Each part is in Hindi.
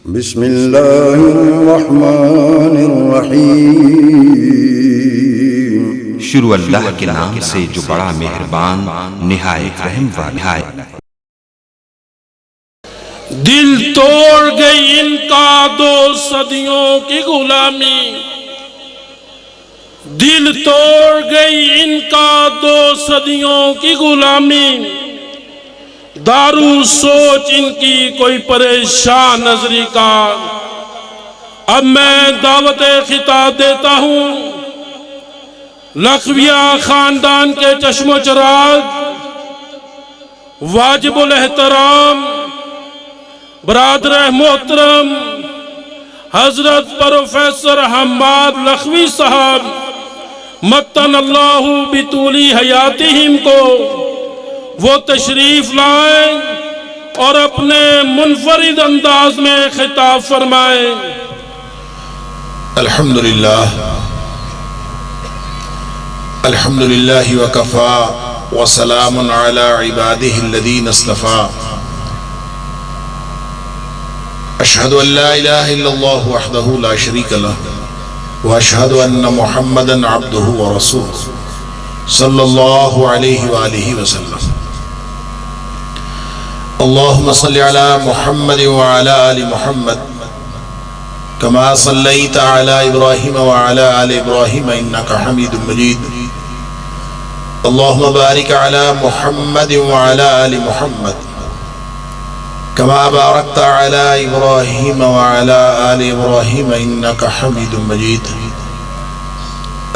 बिस्मिल्लाहिर्रहमानिर्रहीम। शुरू अल्लाह के नाम से जो बड़ा मेहरबान निहायत रहम वाला है। दिल तोड़ गई इनका 2 सदियों की गुलामी, दिल तोड़ गई इनका 2 सदियों की गुलामी। दारू सोच इनकी कोई परेशान नजरी का। अब मैं दावत खिताब देता हूँ लखविया खानदान के चश्मो चराग, वाजिबुल एहतराम बरादर मोहतरम हजरत प्रोफेसर हम्माद लखवी साहब मत्तन अल्लाहु बितूली हयातिहिम को वो तशरीफ लाएं और अपने मुनफरिद अंदाज में खिताब फरमाएं। अल्हम्दुलिल्लाह अल्हम्दुलिल्लाहि व कफ़ा व सलामुन अला इबादिहिल्लज़ीना इस्तफ़ा। अशहदु अल्ला इलाहा इल्लल्लाहु वहदहु ला शरीका लहु व अशहदु अन्ना मुहम्मदन अब्दुहु व रसूलुहु सल्लल्लाहु अलैहि व आलिहि वसल्लम। अल्लाहुम्मा सल्लि अला मुहम्मद व अला आलि मुहम्मद कमा सल्लैता अला इब्राहीम व अला आलि इब्राहीम इन्नका हमीदुम मजीद। अल्लाहुम्मा बारिक अला मुहम्मद व अला आलि मुहम्मद कमा बारकता अला इब्राहीम व अला आलि इब्राहीम इन्नका हमीदुम मजीद।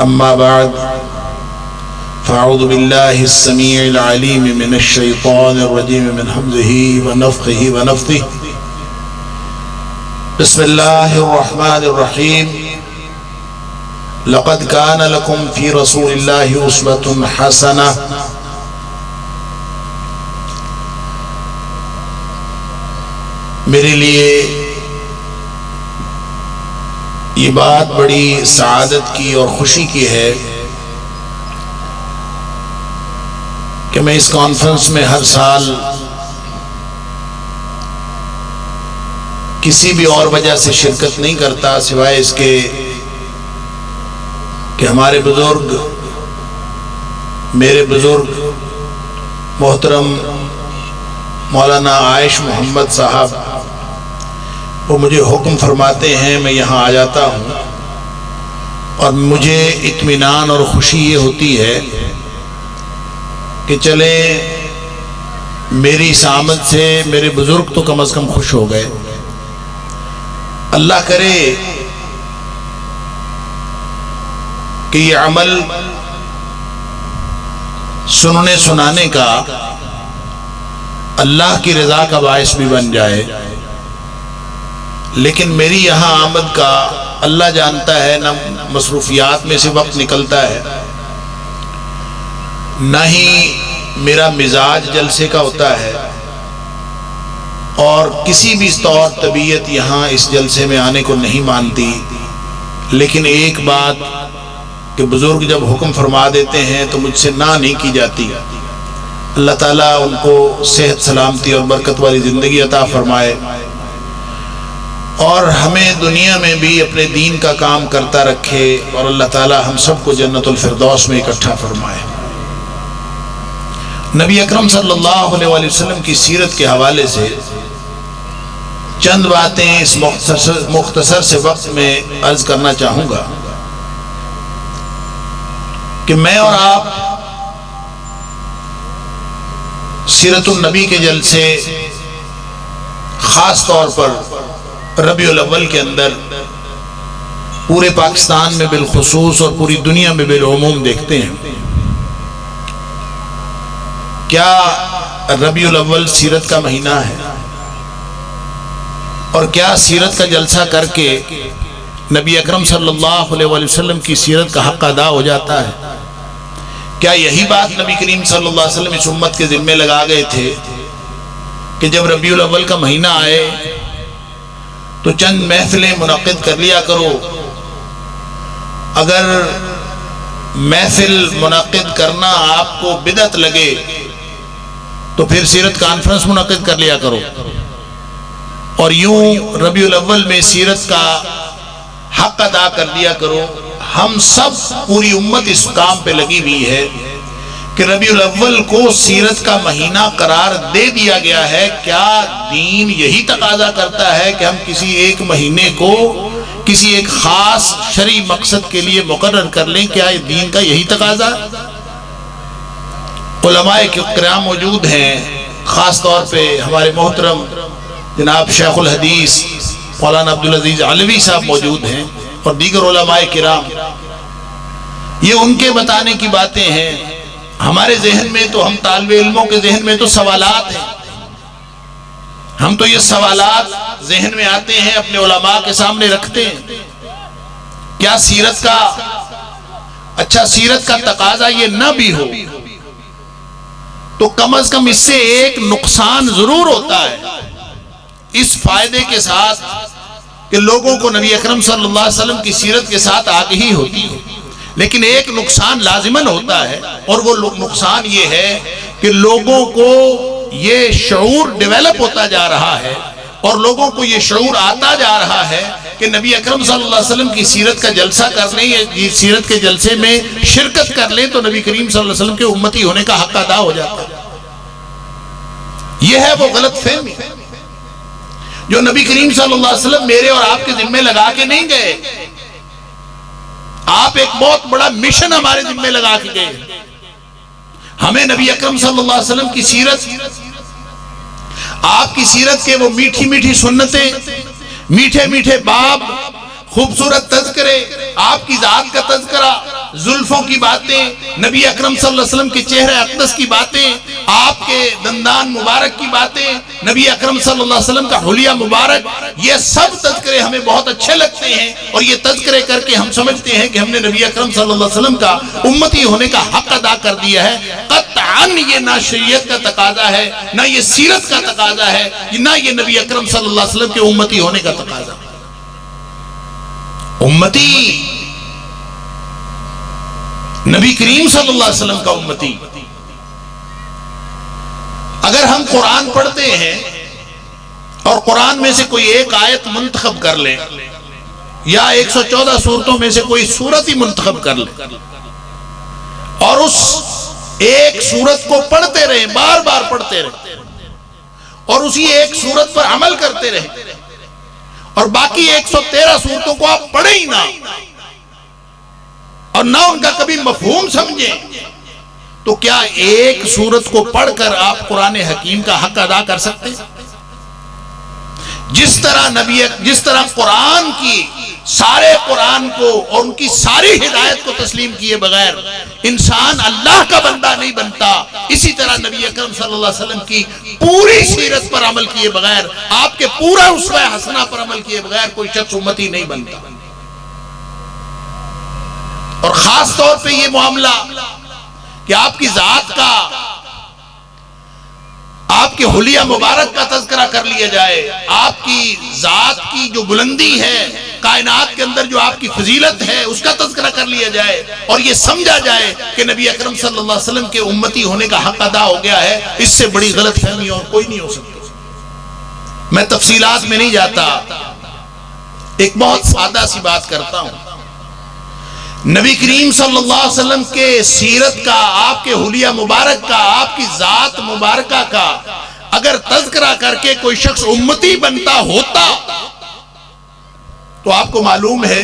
अम्मा बाद फ़अऊज़ु बिल्लाहि अस्समीइल अलीम मिनश शैतानिर रजीम मिन हम्ज़िही व नफ़्ख़िही व नफ़्थिही। बिस्मिल्लाहिर रहमानिर रहीम। लक़द कान लकुम फ़ी रसूलिल्लाहि उस्वतुन हसनह। मेरे लिए ये बात बड़ी सआदत की और खुशी की है कि मैं इस कॉन्फ्रेंस में हर साल किसी भी और वजह से शिरकत नहीं करता सिवाय इसके कि हमारे बुजुर्ग, मेरे बुजुर्ग मोहतरम मौलाना आयश मोहम्मद साहब वो मुझे हुक्म फरमाते हैं, मैं यहाँ आ जाता हूँ और मुझे इत्मीनान और खुशी ये होती है कि चले मेरी सामत से मेरे बुजुर्ग तो कम से कम खुश हो गए। अल्लाह करे कि ये अमल सुनने सुनाने का अल्लाह की रज़ा का बायस भी बन जाए। लेकिन मेरी यहाँ आमद का अल्लाह जानता है, न मसरूफियात में से वक्त निकलता है, न ही मेरा मिजाज जलसे का होता है और किसी भी तौर तबीयत यहाँ इस जलसे में आने को नहीं मानती। लेकिन एक बात कि बुजुर्ग जब हुक्म फरमा देते हैं तो मुझसे ना नहीं की जाती। अल्लाह ताला उनको सेहत सलामती और बरकत वाली ज़िंदगी अता फरमाए और हमें दुनिया में भी अपने दीन का काम करता रखे और अल्लाह ताला हम सबको जन्नतुल फिरदौस में इकट्ठा फरमाए। नबी अकरम सल्लल्लाहु अलैहि वसल्लम की सीरत के हवाले से चंद बातें इस मुख्तसर से वक्त में अर्ज करना चाहूँगा कि मैं और आप सीरतुन नबी के जलसे ख़ास तौर पर रबीउल अव्वल के अंदर पूरे पाकिस्तान में बिलखुसूस और पूरी दुनिया में बिलउमूम देखते हैं। क्या रबीउल अव्वल सीरत का महीना है और क्या सीरत का जलसा करके नबी अकरम सल्लल्लाहु अलैहि वसल्लम की सीरत का हक़ अदा हो जाता है? क्या यही बात नबी करीम सल्लल्लाहु अलैहि वसल्लम इस उम्मत के ज़िम्मे लगा गए थे कि जब रबीउल अव्वल का महीना आए तो चंद महफिलें मुनक़िद कर लिया करो। अगर महफिल मुनक़िद करना आपको बिदअत लगे तो फिर सीरत कॉन्फ्रेंस मुनक़िद कर लिया करो। और यूं रबीउल अव्वल में सीरत का हक अदा कर दिया करो। हम सब पूरी उम्मत इस काम पे लगी हुई है कि रबीउल अव्वल को सीरत का महीना करार दे दिया गया है। क्या दीन यही तकाजा करता है कि हम किसी एक महीने को किसी एक खास शरई मकसद के लिए मुकर्रर कर लें? क्या दीन का यही तकाजा? उलमाए किराम मौजूद हैं, खास तौर पे हमारे मोहतरम जनाब शेखुल हदीस मौलाना अब्दुल अजीज अलवी साहब मौजूद हैं और दीगर उलमाए किराम। ये उनके बताने की बातें हैं। हमारे जहन में तो, हम तालिबे इल्मों के जहन में तो सवालात हैं। हम तो ये सवालात जहन में आते हैं, अपने उलमा के सामने रखते हैं। क्या सीरत का, अच्छा सीरत का तकाजा ये न भी हो तो कम अज कम इससे एक नुकसान जरूर होता है, इस फायदे के साथ कि लोगों को नबी अकरम सल्लल्लाहु अलैहि वसल्लम की सीरत के साथ आगाही होती है। लेकिन एक नुकसान लाजिमन होता है, और वो नुकसान ये है कि लोगों को ये शऊर डेवलप होता जा रहा है और लोगों को ये शऊर आता जा रहा है कि नबी अकरम सल्लल्लाहु अलैहि वसल्लम की सीरत का जलसा कर लें या सीरत के जलसे में शिरकत कर लें तो नबी करीम सल्लल्लाहु अलैहि वसल्लम के उम्मती होने का हक अदा हो जाता है। यह है वो गलत फहमी जो नबी करीम सल्लल्लाहु अलैहि वसल्लम मेरे और आपके जिम्मे लगा के नहीं गए। आप एक बहुत बड़ा मिशन हमारे जिम्मे लगा के गए। हमें नबी अकरम सल्लल्लाहु अलैहि वसल्लम की सीरत, आपकी सीरत के वो मीठी मीठी सुन्नतें, मीठे मीठे बाब, खूबसूरत तज़किरे, आपकी जात का तज़किरा, जुल्फों की बातें, नबी अकरम सल्लल्लाहु अलैहि वसल्लम के चेहरे अक़दस की बातें, आपके दंदान मुबारक की बातें, नबी अकरम सल्लल्लाहु अलैहि वसल्लम का हुलिया मुबारक, ये सब तज़किरे हमें बहुत अच्छे लगते हैं। और ये तज़किरे करके हम समझते हैं कि हमने नबी अकरम सल्लल्लाहु अलैहि वसल्लम का उम्मती होने का हक अदा कर दिया है। कत्अन ये ना शरीयत का तकाजा है, ना ये सीरत का तकाजा है, ना ये नबी अकरम सल्लल्लाहु अलैहि वसल्लम के उम्मती होने का तकाजा। उम्मती नबी करीम सल्लल्लाहु अलैहि वसल्लम का उम्मती। अगर हम कुरान पढ़ते हैं और कुरान में से कोई एक आयत मुंतखब कर ले या 114 सूरतों में से कोई सूरत ही मुंतखब कर ले और उस एक सूरत को पढ़ते रहे, बार बार पढ़ते रहे और उसी एक सूरत पर अमल करते रहे और बाकी 113 सूरतों को आप पढ़े ही ना और ना उनका कभी मफहूम समझें, तो क्या एक सूरत को पढ़कर आप कुरान हकीम का हक अदा कर सकते? जिस तरह कुरान की सारे कुरान को और उनकी सारी हिदायत को तस्लीम किए बगैर इंसान अल्लाह का बंदा नहीं बनता, इसी तरह नबी अकरम सल्लल्लाहु अलैहि वसल्लम की पूरी सीरत पर अमल किए बगैर, आपके पूरा उसवा हसना पर अमल किए बगैर कोई शख्स उम्मती नहीं बनता। और खास तौर पे ये मामला कि आपकी जात का, आपके हुलिया मुबारक का तज़किरा कर लिया जाए, आपकी जात की जो बुलंदी है, कायनात के अंदर जो आपकी फजीलत है उसका तज़किरा कर लिया जाए और ये समझा जाए कि नबी अकरम सल्लल्लाहु अलैहि वसल्लम के उम्मती होने का हक अदा हो गया है। इससे बड़ी गलत फहमी और कोई नहीं हो सकती। मैं तफसीलात में नहीं जाता, एक बहुत सादा सी बात करता हूं। नबी करीम सल्लल्लाहु अलैहि वसल्लम के सीरत का, आपके हुलिया मुबारक का, आपकी जात मुबारका का अगर तज़किरा करके कोई शख्स उम्मती बनता होता तो आपको मालूम है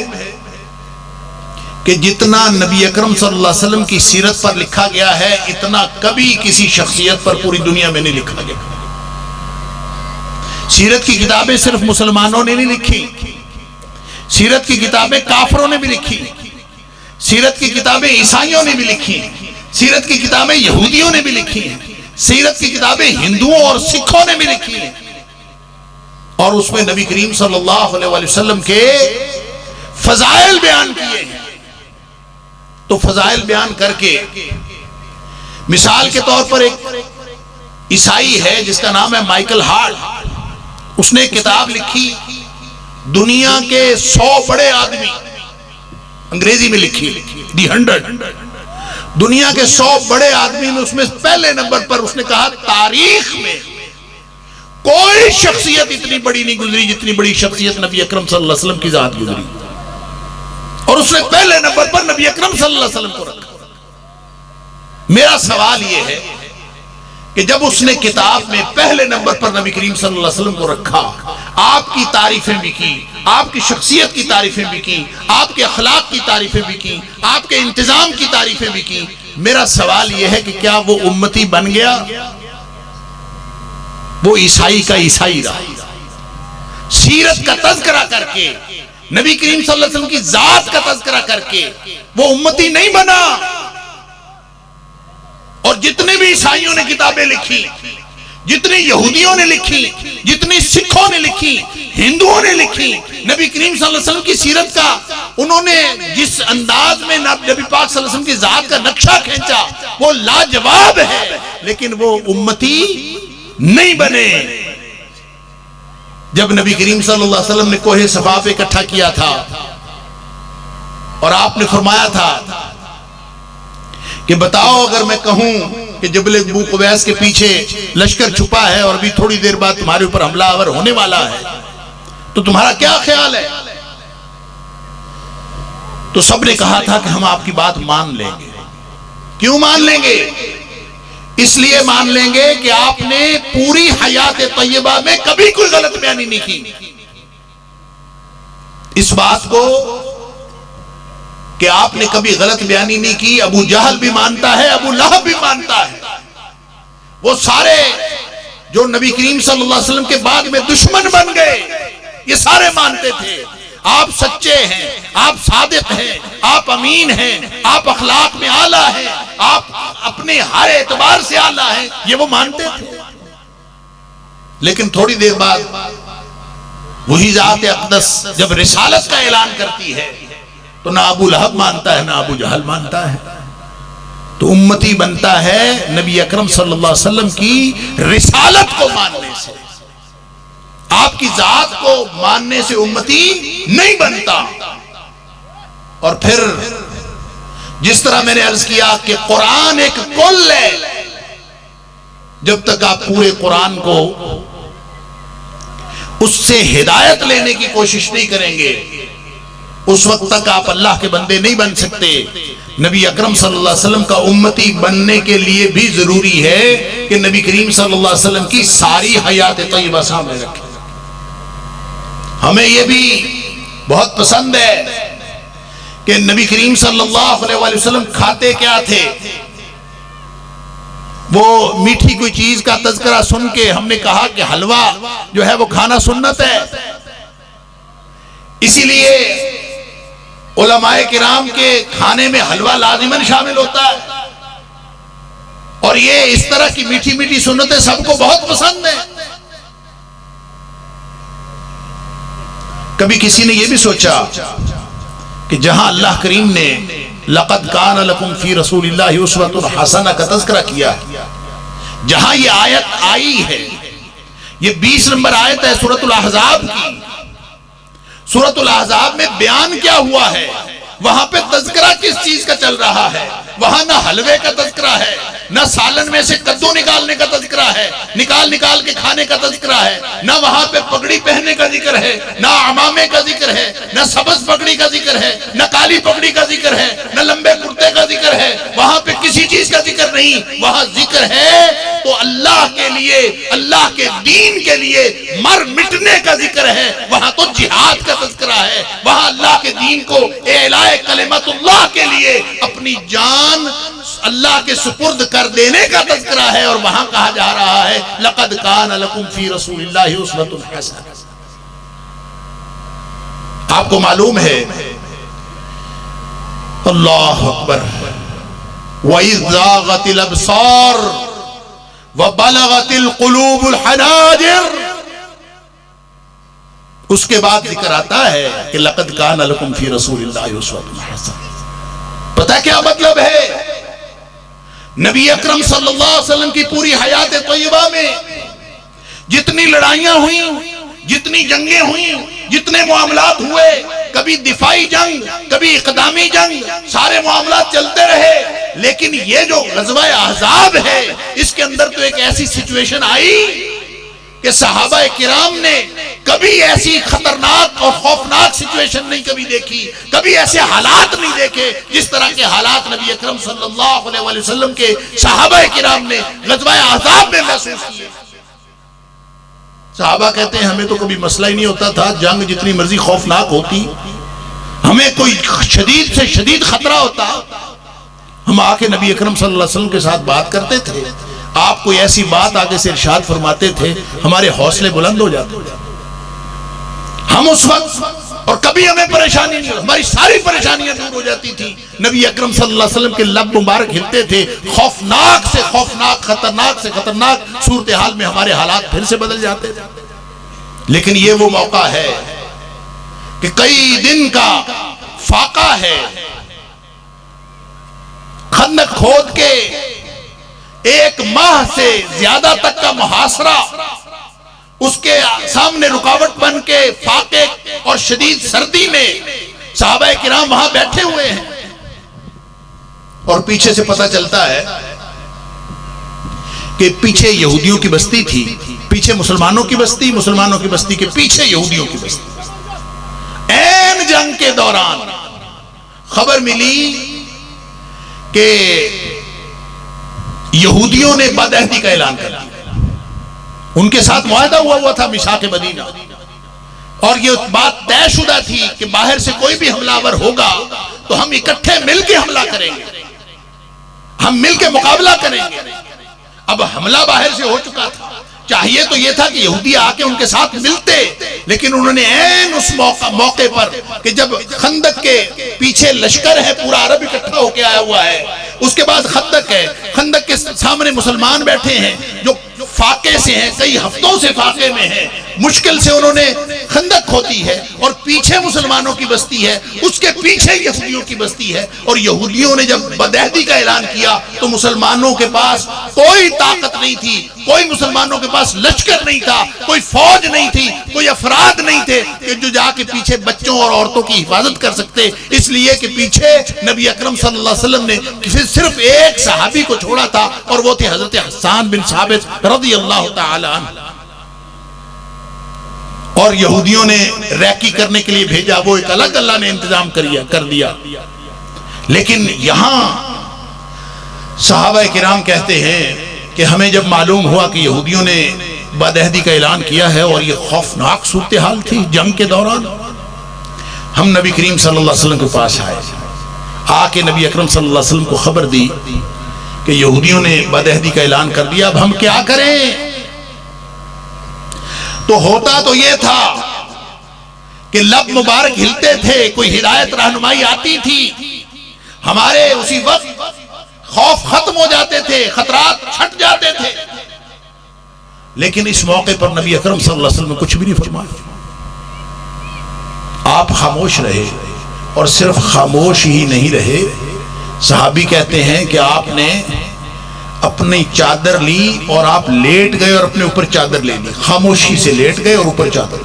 कि जितना नबी अकरम सल्लल्लाहु अलैहि वसल्लम की सीरत पर लिखा गया है इतना कभी किसी शख्सियत पर पूरी दुनिया में नहीं लिखा गया। सीरत की किताबें सिर्फ मुसलमानों ने नहीं लिखी, सीरत की किताबें काफरों ने भी लिखी, सीरत की किताबें ईसाइयों ने भी लिखी, सीरत की किताबें यहूदियों ने भी लिखी हैं, सीरत की किताबें हिंदुओं और सिखों ने भी लिखी हैं और उसमें नबी करीम सल्लल्लाहु अलैहि वसल्लम के फजाइल बयान किए हैं। तो फजाइल बयान करके, मिसाल के तौर पर एक ईसाई है जिसका नाम है माइकल हार्ट, उसने एक किताब लिखी दुनिया के 100 बड़े आदमी, अंग्रेजी में लिखी दी 100, दुनिया के 100 बड़े आदमी में उसमें पहले नंबर पर उसने कहा तारीख में कोई शख्सियत इतनी बड़ी नहीं गुजरी जितनी बड़ी शख्सियत नबी अकरम सल्लल्लाहु अलैहि वसल्लम की जात गुजरी, और उसने पहले नंबर पर नबी अकरम सल्लल्लाहु अलैहि वसल्लम को रखा। मेरा सवाल यह है कि जब उसने किताब में पहले नंबर पर नबी करीम सल्लल्लाहु अलैहि वसल्लम को रखा, आपकी तारीफें भी की, आपकी शख्सियत की तारीफें भी की, आपके अखलाक की तारीफें भी की, आपके इंतजाम की तारीफें भी की, मेरा सवाल यह है कि क्या वो उम्मती बन गया? वो ईसाई का ईसाई रहा। सीरत का तज़किरा करके, नबी करीम सल्लल्लाहु अलैहि वसल्लम की जात का तज़किरा करके वो उम्मती नहीं बना। और जितने भी ईसाइयों ने किताबें लिखी, जितने यहूदियों ने लिखी, जितने सिखों ने लिखी, हिंदुओं ने लिखी, नबी करीम सल्लल्लाहु अलैहि वसल्लम की सीरत का उन्होंने जिस अंदाज में नबी पाक सल्लल्लाहु अलैहि वसल्लम की जात का नक्शा खींचा वो लाजवाब है, लेकिन वो उम्मती नहीं बने। जब नबी करीम सल्लल्लाहु अलैहि वसल्लम ने कोहे सफा पे इकट्ठा किया था और आपने फरमाया था कि बताओ, अगर मैं कहूं कि जबल अबू कुवैस के पीछे लश्कर छुपा है और भी थोड़ी देर बाद तुम्हारे ऊपर हमलावर होने वाला है, तो तुम्हारा क्या ख्याल है? तो सबने कहा था कि हम आपकी बात मान लेंगे। क्यों मान लेंगे? इसलिए मान लेंगे कि आपने पूरी हयात तैयबा में कभी कोई गलत बयानी नहीं की। इस बात को कि आपने कभी गलत बयानी नहीं की अबू जहल भी मानता है, अबू लहब भी मानता है। वो सारे जो नबी करीम सल्लल्लाहु अलैहि वसल्लम के बाद में दुश्मन बन गए, ये सारे मानते थे आप सच्चे हैं, आप सादिक हैं, आप अमीन हैं, आप अखलाक में आला हैं, आप अपने हर एतबार से आला हैं, ये वो मानते थे। लेकिन थोड़ी देर बाद वही जात अक़दस जब रिसालत का ऐलान करती है तो ना अबू लहब मानता है, ना अबू जहल मानता है। तो उम्मती बनता है नबी अकरम सल्लल्लाहु अलैहि वसल्लम की रिसालत को मानने से, आपकी जात को मानने से उम्मती नहीं बनता। और फिर जिस तरह मैंने अर्ज किया कि कुरान एक कुल है, जब तक आप पूरे कुरान को उससे हिदायत लेने की कोशिश नहीं करेंगे उस वक्त तक आप अल्लाह के बंदे नहीं बन सकते। नबी अकरम सल्लल्लाहु अलैहि वसल्लम का उम्मती बनने के लिए भी जरूरी है कि नबी करीम सल्लल्लाहु अलैहि वसल्लम की सारी हयात तय्यबा सामने रखें। हमें यह भी बहुत पसंद है कि नबी करीम सल्लल्लाहु अलैहि वसल्लम खाते क्या थे। वो मीठी कोई चीज का तज़किरा सुन के हमने कहा कि हलवा जो है वो खाना सुन्नत है, इसीलिए उलमाए किराम के खाने में हलवा लाजिमन शामिल होता है। और ये इस तरह की मीठी मीठी सुन्नतें सबको बहुत पसंद है। कभी किसी ने यह भी सोचा कि जहां अल्लाह करीम ने लक़द कान लकुम फी रसूलिल्लाहि उस्वतुन हसना का तज़किरा किया, जहां ये आयत आई है, ये 20 नंबर आयत है सूरतुल अहज़ाब की। सूरतुल अहज़ाब में बयान क्या हुआ है, वहां पे तज़किरा किस चीज का चल रहा है? वहां ना हलवे का तज़किरा है, ना सालन में से कद्दू निकालने का तज़किरा है, निकाल निकाल के खाने का तज़किरा है, ना वहां पे पगड़ी पहनने का जिक्र है, ना अमामे का जिक्र है, ना सबज पगड़ी का जिक्र है, ना काली पगड़ी का जिक्र है, ना लंबे कुर्ते का जिक्र है। वहां पे किसी चीज का जिक्र नहीं। वहां जिक्र है तो अल्लाह के लिए, अल्लाह के दीन के लिए मर मिटने का जिक्र है। वहां तो जिहाद का तज़किरा है। वहां अल्लाह के दीन को एलाए कलिमतुल्लाह के लिए अपनी जान अल्लाह के सुपुर्द कर देने का तज़किरा है। और वहां कहा जा रहा है लक़द कान लकुम फी रसूलिल्लाहि उस्वतुन हसना। आपको मालूम है, अल्लाहु अकबर, व इज़ ज़ाग़तिल अब्सार व बलगतिल क़ुलूबुल हनाजिर, उसके बाद जिक्र आता है कि लक़द कान लकुम फी रसूलिल्लाहि उस्वतुन हसना। पता क्या मतलब है? नबी अकरम सल्लल्लाहु अलैहि वसल्लम की पूरी हयात तय्यबा में जितनी लड़ाइयां हुई, जितनी जंगें हुई, जितने मामलात हुए, कभी दिफाई जंग, कभी इक़दामी जंग, सारे मामलात चलते रहे। लेकिन ये जो ग़ज़वा अहज़ाब है, इसके अंदर तो एक ऐसी सिचुएशन आई कि सहाबा किराम ने कभी ऐसी खतरनाक और खौफनाक सिचुएशन नहीं कभी देखी, कभी ऐसे हालात नहीं देखे जिस तरह के हालात नबी अकरम सल्लल्लाहु अलैहि वसल्लम के सहाबा किराम ने ग़ज़वा अहज़ाब में महसूस किए। सहाबा कहते हैं हमें तो कभी मसला ही नहीं होता था, जंग जितनी मर्जी खौफनाक होती, हमें कोई शदीद से शदीद खतरा होता, हम आके नबी अकरम सल्लल्लाहु अलैहि वसल्लम के साथ बात करते थे, आप कोई ऐसी बात आगे से इरशाद फरमाते थे, हमारे हौसले बुलंद हो जाते थे। हम उस वक्त और कभी हमें परेशानी नहीं, हमारी सारी परेशानियां दूर हो जाती थी। नबी अकरम सल्लल्लाहु अलैहि वसल्लम के लब मुबारक हिलते थे, खौफनाक से खौफनाक, खतरनाक से खतरनाक सूरत हाल में हमारे हालात फिर से बदल जाते थे। लेकिन ये वो मौका है कि कई दिन का फाका है, खंदक खोद के 1 माह से ज्यादा तक का मुहासरा, उसके सामने रुकावट बन के फाके और शदीद सर्दी में सहाबा किराम वहां बैठे हुए हैं और पीछे से पता चलता है कि पीछे यहूदियों की बस्ती थी, पीछे मुसलमानों की बस्ती, मुसलमानों की बस्ती के पीछे यहूदियों की बस्ती। ऐन जंग के दौरान खबर मिली कि यहूदियों ने बदअहदी का ऐलान कर दिया। उनके साथ मुआहदा हुआ था मिसाक मदीना, और ये बात तयशुदा थी कि बाहर से कोई भी हमलावर होगा तो हम इकट्ठे मिलकर हमला करेंगे, हम मिलकर मुकाबला करेंगे। अब हमला बाहर से हो चुका था, चाहिए तो यह था कि यहूदी आके उनके साथ मिलते, लेकिन उन्होंने ऐन उस मौके पर कि जब खंदक के पीछे लश्कर है, पूरा अरब इकट्ठा होके आया हुआ है, उसके बाद खंदक है, खंदक के सामने मुसलमान बैठे हैं जो फाके से हैं, कई हफ्तों से फाके में हैं, मुश्किल से उन्होंने खंदक खोदी है, और पीछे मुसलमानों की बस्ती है, उसके पीछे यहूदियों की बस्ती है। और यहूदियों ने जब बदअहदी का ऐलान किया तो मुसलमानों के पास कोई ताकत नहीं थी, कोई मुसलमानों के पास लश्कर नहीं था, कोई फौज नहीं थी, कोई अफराद नहीं थे कि जो जाके पीछे बच्चों और औरतों की हिफाजत कर सकते। इसलिए कि पीछे नबी अकरम सल्लल्लाहु अलैहि वसल्लम ने सिर्फ एक सहाबी को छोड़ा था, और वो थे हजरत हसन बिन साबित रज़ियल्लाहु ताला अन्हु। और यहूदियों ने रैकी करने के लिए भेजा, वो एक अलग अल्लाह ने इंतजाम कर दिया। लेकिन यहां सहाबा किराम कहते हैं कि हमें जब मालूम हुआ कि यहूदियों ने बदअहदी का ऐलान किया है और ये खौफनाक सूरत हाल थी जंग के दौरान, हम नबी करीम सल्लल्लाहु अलैहि वसल्लम के पास आए, आके नबी अकरम सल्लल्लाहु अलैहि वसल्लम को खबर दी कि यहूदियों ने बदअहदी का ऐलान कर दिया, अब हम क्या करें। तो होता तो यह था कि लब मुबारक हिलते थे, कोई हिदायत रहनुमाई आती थी, हमारे उसी वक्त खौफ खत्म हो जाते थे, खतरात छट जाते थे। लेकिन इस मौके पर नबी अकरम सल्लल्लाहु अलैहि वसल्लम ने कुछ भी नहीं फरमाया, आप खामोश रहे, और सिर्फ खामोश ही नहीं रहे, सहाबी कहते हैं कि आपने अपनी चादर ली और आप लेट गए और अपने ऊपर चादर ले ली, खामोशी से लेट गए और ऊपर चादर,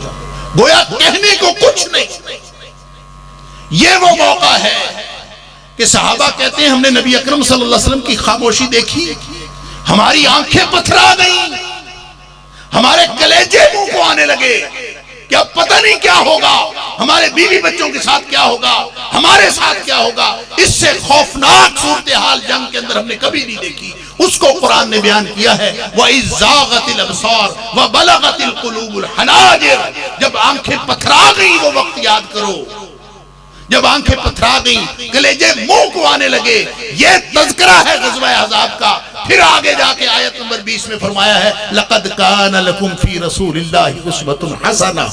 गोया कहने को कुछ नहीं। ये वो मौका है कि सहाबा कहते हैं हमने नबी अकरम सल्लल्लाहु अलैहि वसल्लम की खामोशी देखी, हमारी आंखें पथरा गईं, हमारे कलेजे मुंह को आने लगे कि अब पता नहीं क्या होगा, हमारे बीवी बच्चों के साथ क्या होगा, हमारे साथ क्या होगा। इससे खौफनाक सूरत हाल जंग के अंदर हमने कभी नहीं देखी। उसको कुरान ने बयान किया है, व इज़्ज़ाग़तिल अब्सार व बलग़तिल क़ुलूबुल हनाजिर, जब आंखें पथरा गई वो वक्त याद करो, जब आंखें पथरा गई, कलेजे मुंह को आने लगे। ये तज़किरा है ग़ज़वा अहज़ाब का। फिर आगे जाके आयत नंबर 20 में फरमाया है, लक़द कान लकुम फी रसूलिल्लाहि उस्वतुन हसना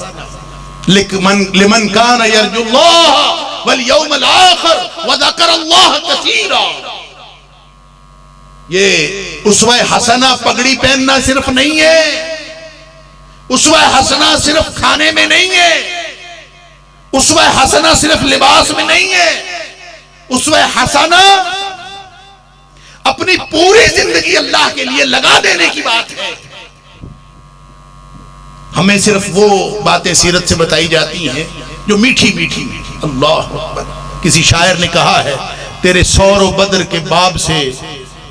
लिमन कान यरजुल्लाह वल यौमल आखिर व ज़करल्लाह कसीरा। ये उस्वा हसना पगड़ी पहनना सिर्फ नहीं है, उस्वा हसना सिर्फ खाने में नहीं है, उस्वा हसना सिर्फ लिबास में नहीं है, उस्वा हसना अपनी पूरी जिंदगी अल्लाह के लिए लगा देने की बात है। हमें सिर्फ वो बातें सीरत से बताई जाती हैं जो मीठी मीठी। अल्लाह अकबर। किसी शायर ने कहा है, तेरे सौर बद्र के बाब से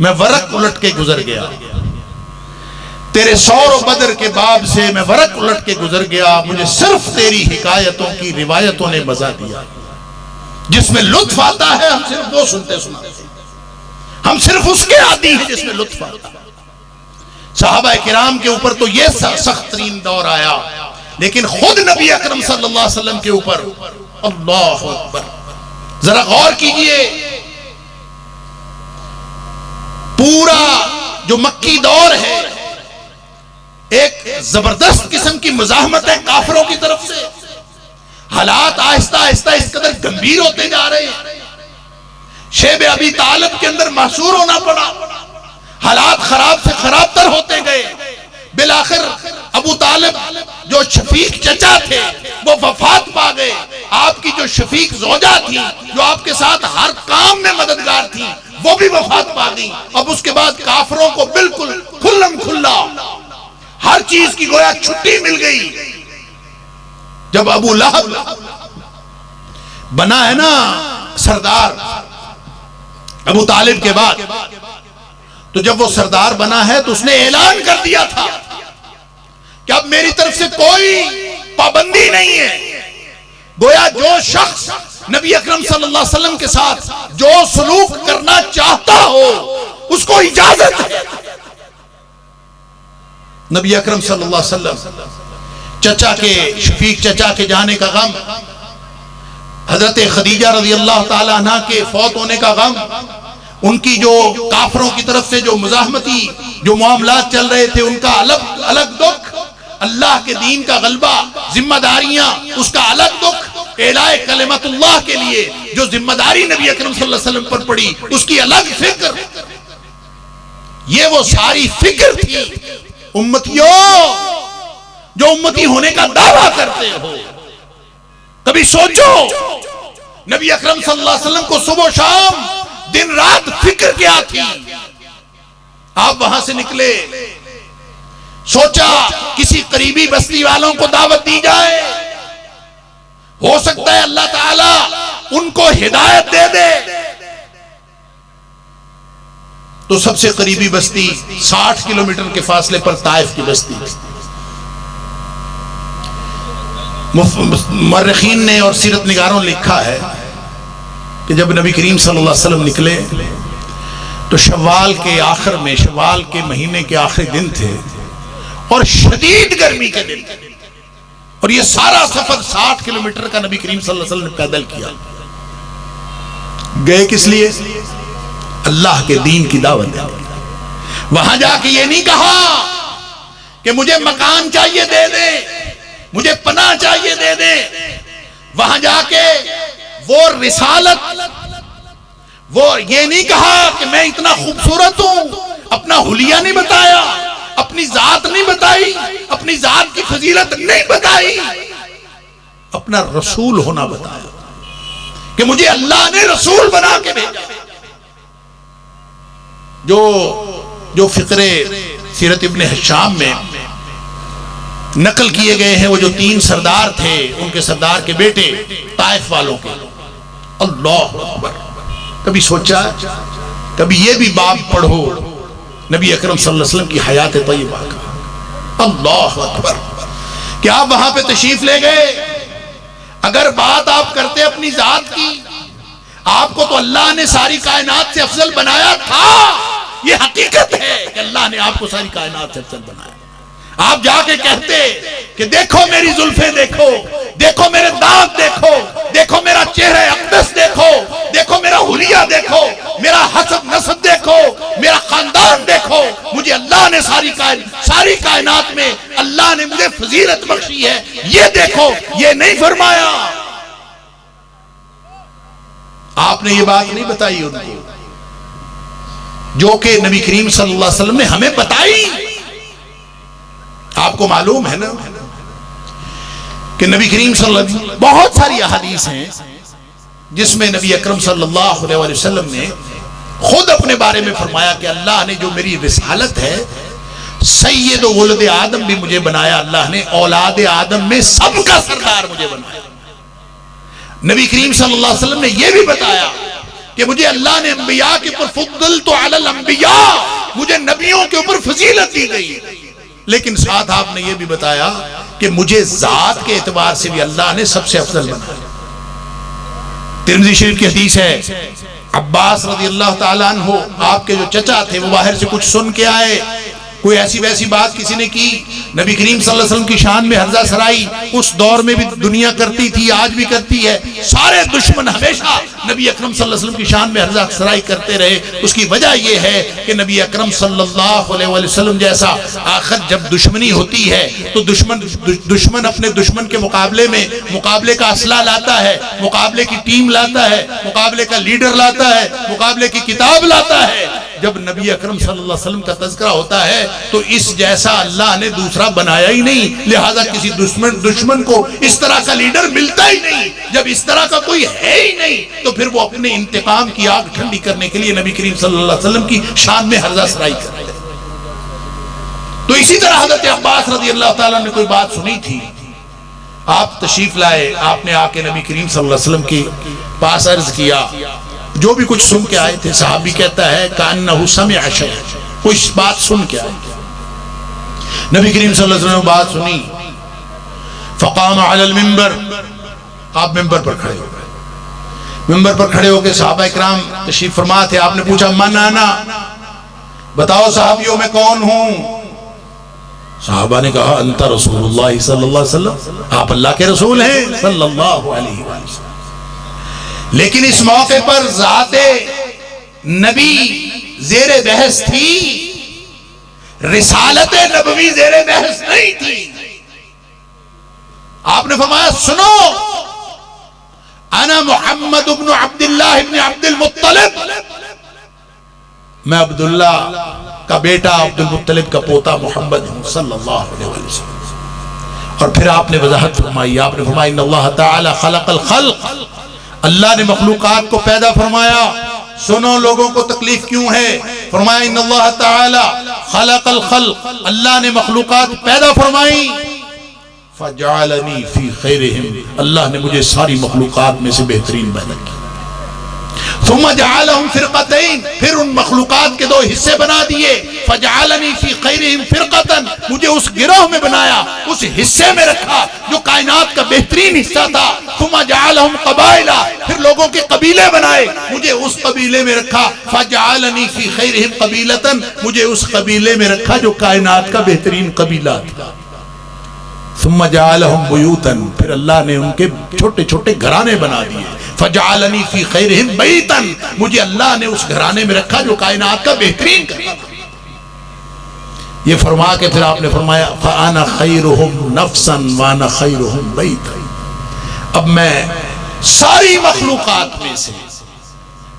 मैं वरक उलट के गुजर गया, तेरे सौर बदर के बाब से मैं वरक उलट के गुजर गया, मुझे सिर्फ तेरी हिकायतों की रिवायतों ने मजा दिया। जिसमें लुत्फ आता है हम सिर्फ वो सुनते सुनाते, हम सिर्फ उसके आदी हैं जिसमें लुत्फ आता है। सहाबा किराम के ऊपर तो ये सख्त तरीन दौर आया, लेकिन खुद नबी अकरम सल्लल्लाहु अलैहि वसल्लम के ऊपर, अल्लाह अकबर, जरा गौर कीजिए, पूरा जो मक्की दौर है एक जबरदस्त किस्म की मुजाहमत है काफिरों की तरफ से। हालात आहिस्ता आहिस्ता इस कदर गंभीर होते जा रहे हैं, शेब अबी तालिब के अंदर महसूर होना पड़ा, हालात खराब से खराब तर होते गए। बिलाखिर अबू तालिब जो शफीक चचा थे वो वफात पा गए। आपकी जो शफीक जोजा थी, जो आपके साथ हर काम में मददगार थी, वो भी वफात पा गई। अब उसके बाद काफिरों को बिल्कुल खुल्लम खुल्ला हर चीज की गोया छुट्टी मिल गई। जब अबू लहब बना है ना सरदार अबू तालिब के बाद, तो जब वो सरदार बना है तो उसने ऐलान कर दिया था कि अब मेरी तरफ से कोई पाबंदी नहीं है। गोया जो शख्स नबी अकरम सल्लल्लाहु अलैहि वसल्लम के साथ जो सलूक करना चाहता हो उसको इजाजत है। नबी अकरम सल्लल्लाहु अलैहि वसल्लम चचा के, शफीक चचा के जाने का गम, हजरत खदीजा रज़ी अल्लाह ताला अन्हा के फौत होने का गम, उनकी जो काफरों की तरफ से जो मुजाहमती जो मामलात चल रहे थे उनका अलग अलग दुख, अल्लाह के दीन का गलबा, जिम्मेदारियां उसका अलग दुख, एलाए कलिमतुल्लाह के लिए जो जिम्मेदारी नबी अकरम सल्लल्लाहु अलैहि वसल्लम पर पड़ी उसकी अलग फिक्र। ये वो सारी फिक्र थी। उम्मतियों, जो उम्मती होने का दावा करते हो, कभी सोचो नबी अकरम सल्लल्लाहु अलैहि वसल्लम को सुबह शाम दिन रात फिक्र क्या थी। आप वहां से निकले, सोचा किसी करीबी बस्ती वालों को दावत दी जाए, हो सकता है अल्लाह ताला उनको हिदायत दे दे। तो सबसे करीबी बस्ती 60 किलोमीटर के फासले पर ताइफ की बस्ती। मर्रखीन ने और सीरत निगारों ने लिखा है कि जब नबी करीम सल्लल्लाहु अलैहि वसल्लम निकले तो शव्वाल के आखिर में, शव्वाल के महीने के आखिरी दिन थे और शदीद गर्मी के दिन थे, और ये सारा सफर 60 किलोमीटर का नबी करीम सल्लल्लाहु अलैहि वसल्लम ने पैदल किया। गए किस लिए? अल्लाह के दीन की दावत देने। वहां जाके ये नहीं कहा कि मुझे मकान चाहिए दे दे, मुझे पनाह चाहिए दे दे। वहां जाके वो रिसालत, वो ये नहीं कहा कि मैं इतना खूबसूरत हूं, अपना हुलिया नहीं बताया, अपनी जात नहीं बताई, अपनी जात की फजीलत नहीं बताई, अपना रसूल होना बताया कि मुझे अल्लाह ने रसूल बना के भेजा। जो फिक्रे सीरत इब्ने हिशाम में नकल किए गए हैं, वो जो 3 सरदार थे, उनके सरदार के बेटे ताइफ वालों के, अल्लाह अकबर। कभी सोचा, कभी ये भी बाब पढ़ो नबी अकरम सल्लल्लाहु अलैहि वसल्लम की हयात तय्यबा का, अल्लाह अकबर। कि आप वहां पे तशरीफ ले गए, अगर बात आप करते अपनी जात की, आपको तो अल्लाह ने सारी कायनात से अफजल बनाया था। ये हकीकत है कि अल्लाह ने आपको सारी कायनात से अफजल बनाया। आप जाके कहते कि देखो मेरी जुल्फे, देखो देखो मेरे दांत, देखो देखो मेरा चेहरा अक़दस, देखो देखो मेरा हुलिया, देखो मेरा हसब नसब, देखो मेरा खानदान, देखो मुझे अल्लाह ने सारी कायनात में अल्लाह ने मुझे फजीलत बख्शी है, ये देखो। ये नहीं फरमाया, आपने ये बात नहीं बताई उनको, जो कि नबी करीम सल्लल्लाहु अलैहि वसल्लम ने हमें बताई। आपको मालूम है ना कि नबी करीम सल्लल्लाहु अलैहि वसल्लम, बहुत सारी अहादीस हैं जिसमें नबी अकरम सल्लल्लाहु अलैहि वसल्लम ने खुद अपने बारे में फरमाया कि अल्लाह ने जो मेरी रिसालत है, सैयद वुलद आदम भी मुझे बनाया, अल्लाह ने औलाद आदम में सबका सरदार मुझे बनाया। नबी करीम सल्लल्लाहु अलैहि वसल्लम ने यह भी बताया कि मुझे अल्लाह ने अंबिया के ऊपर फुद्दल तो अलल अंबिया, मुझे नबियों के ऊपर फजीलत दी गई। लेकिन साथ आपने ये भी बताया कि मुझे जात के एतबार से भी अल्लाह ने सबसे अफजल बनाया। तिरमिज़ी शरीफ की हदीस है, अब्बास रज़ी अल्लाह ताला अन्हु आपके जो चचा थे वो बाहर से कुछ सुन के आए, कोई ऐसी वैसी बात किसी ने की, नबी करीम सल्लल्लाहु अलैहि वसल्लम की शान में हर्जा सराई उस दौर में भी दुनिया करती थी, आज भी करती है। सारे दुश्मन हमेशा नबी अकरम सल्लल्लाहु अलैहि वसल्लम की शान में हर्जा सराई करते रहे। उसकी वजह यह है कि नबी अकरम सल्लल्लाहु अलैहि वसल्लम जैसा आखिर जब दुश्मनी होती है तो दुश्मन अपने दुश्मन के मुकाबले में मुकाबले का असला लाता है, मुकाबले की टीम लाता है, मुकाबले का लीडर लाता है, मुकाबले की किताब लाता है। जब नबी अकरम सल्लल्लाहु अलैहि वसल्लम का तज़किरा होता है तो इस जैसा अल्लाह ने दूसरा बनाया ही नहीं, लिहाजा किसी दुश्मन को इस तरह का लीडर मिलता ही नहीं। जब इस तरह का कोई है ही नहीं तो फिर वो अपने इंतकाम की आग ठंडी करने के लिए नबी करीम सल्लल्लाहु अलैहि वसल्लम की शान में हर्जा सराई करते हैं। तो इसी तरह हज़रत अब्बास रज़ी अल्लाह ताला ने कोई बात सुनी थी, आप तशरीफ लाए, आपने आके नबी करीम सल्लल्लाहु अलैहि वसल्लम के पास अर्ज किया, जो भी कुछ सुन के आए थे। साहबी कहता है कान्नहु समिअ शैअ, कुछ बात सुन के आए। नबी करीम सल्लल्लाहु अलैहि वसल्लम ने बात सुनी, फ़क़ाम अलल मिंबर, आप मिंबर पर खड़े हो गए। मिंबर पर खड़े होकर सहाबा इकराम तशरीफ फरमा थे। आपने पूछा मन आना, बताओ साहबियों मैं कौन हूं। साहबा ने कहा अंता रसूलुल्लाह सल्लल्लाहु अलैहि वसल्लम, आप अल्लाह के रसूल हैं सल्लल्लाहु अलैहि वसल्लम। लेकिन इस मौके पर ज़ाते नबी ज़ेरे बहस थी, रिसालते नबवी ज़ेरे बहस नहीं थी। आपने फरमाया सुनो, अना मुहम्मद इब्न अब्दुल्लाह इब्न अब्दुल मुत्तलिब, मैं अब्दुल्ला का बेटा अब्दुल मुत्तलिब का पोता मोहम्मद हूं सल्लल्लाहु अलैहि वसल्लम। और फिर आपने वजाहत फरमाई, आपने फरमाया इन्नल्लाह ताला खलक़ल खल्क़, अल्लाह ने मखलूकात को पैदा फरमाया। सुनो लोगों को तकलीफ क्यों है, फरमाया इन्नल्लाह ताला खलक़ल खल्क़, अल्लाह ने मखलूकात पैदा फरमाई। फजअलनी फी खैरिहिम, अल्लाह ने मुझे सारी मखलूकात में से बेहतरीन पैदा किया। सुम्मा जअलहुम फिरक़तैन, फिर उन मखलूकात के दो हिस्से बना दिए। फजअलनी फी खैरिहिम फिरक़तन, मुझे उस गिरोह में बनाया, उस हिस्से में रखा जो कायनात का बेहतरीन हिस्सा था। सुम्मा जअलहुम क़बाइला, फिर लोगों के कबीले बनाए, मुझे उस कबीले में रखा। फजअलनी फी खैरिहिम क़बीलतन, मुझे उस कबीले में रखा जो कायनात का बेहतरीन कबीला था। सुम्मा जअलहुम बुयूतन, फिर अल्लाह ने उनके छोटे छोटे घराने बना दिए। फजअलनी फी खैरिहिम बैतन, मुझे अल्लाह ने उस घराने में रखा जो कायनात का बेहतरीन घराना था। ये फरमा के फिर आपने फरमाया फ़अना खैरुहुम नफ्सन व अना खैरुहुम बैतन, अब मैं सारी मखलूकात में से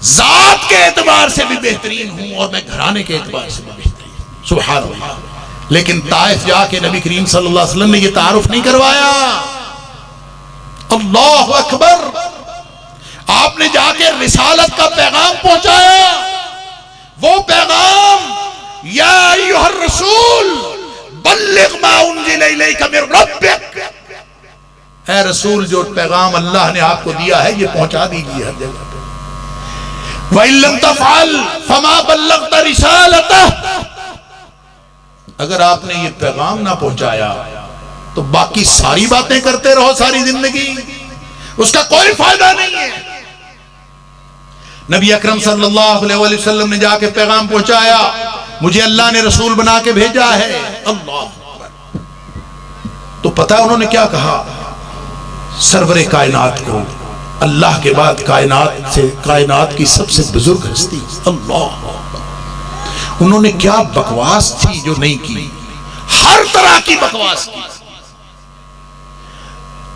जात के एतबार से भी बेहतरीन हूं और मैं घराने के एतबार से भी बेहतरीन। सुभान अल्लाह। लेकिन ताइफ जाके नबी करीम सल्लल्लाहु अलैहि वसल्लम ने ये तारुफ नहीं करवाया। अल्लाहु अकबर। आपने जाके रिसालत का पैगाम पहुंचाया। वो पैगाम या अय्युहर रसूल बल्लिग मा उन्ज़िला इलैका मिन रब्बिक, ऐ रसूल जो पैगाम अल्लाह ने आपको दिया है ये पहुंचा दीजिए हर जगह पे। व इन लम तफ़अल फमा बल्लगता रिसालतह, अगर आपने ये पैगाम ना पहुंचाया तो बाकी सारी बातें करते रहो सारी जिंदगी, उसका कोई फायदा नहीं है। नबी अकरम सल्लल्लाहु अलैहि वसल्लम ने जाके पैगाम पहुंचाया, मुझे अल्लाह ने रसूल बना के भेजा है। अल्लाह। तो पता है उन्होंने क्या कहा, सरवरे कायनात को, अल्लाह के बाद कायनात से कायनात की सबसे बुजुर्ग हस्ती अल्लाह, उन्होंने क्या बकवास थी जो नहीं की, हर तरह की बकवास की।